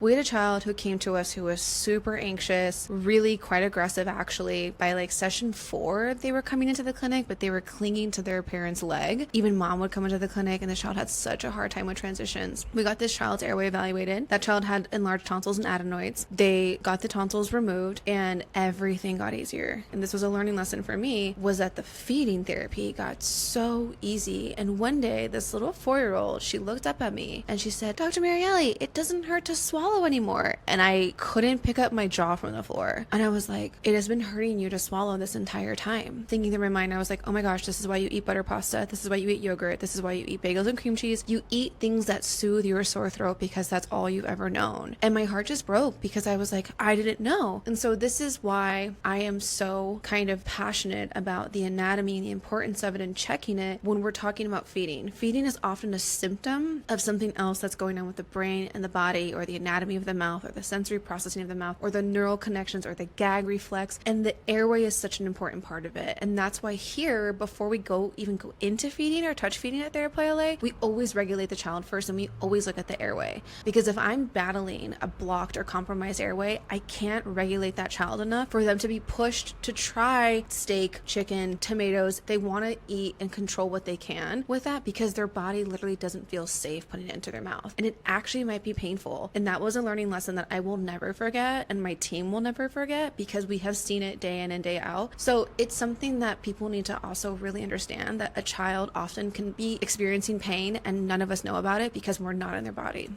We had a child who came to us who was super anxious, really quite aggressive actually. By like session 4, they were coming into the clinic, but they were clinging to their parents' leg. Even mom would come into the clinic, and the child had such a hard time with transitions. We got this child's airway evaluated. That child had enlarged tonsils and adenoids. They got the tonsils removed, and everything got easier. And this was a learning lesson for me, was that the feeding therapy got so easy. And one day, this little 4-year-old, she looked up at me and she said, "Dr. Marielli, it doesn't hurt to swallow anymore." And I couldn't pick up my jaw from the floor. And I was like, it has been hurting you to swallow this entire time. Thinking in my mind, I was like, oh my gosh, this is why you eat butter pasta. This is why you eat yogurt. This is why you eat bagels and cream cheese. You eat things that soothe your sore throat because that's all you've ever known. And my heart just broke because I was like, I didn't know. And so this is why I am so kind of passionate about the anatomy and the importance of it and checking it when we're talking about feeding. Feeding is often a symptom of something else that's going on with the brain and the body, or the anatomy of the mouth, or the sensory processing of the mouth, or the neural connections, or the gag reflex. And the airway is such an important part of it. And that's why here, before we even go into feeding or touch feeding at Therapy LA, we always regulate the child first, and we always look at the airway. Because if I'm battling a blocked or compromised airway, I can't regulate that child enough for them to be pushed to try steak, chicken, tomatoes. They want to eat and control what they can with that because their body literally doesn't feel safe putting it into their mouth. And it actually might be painful. And that was a learning lesson that I will never forget, and my team will never forget, because we have seen it day in and day out. So it's something that people need to also really understand, that a child often can be experiencing pain and none of us know about it because we're not in their body.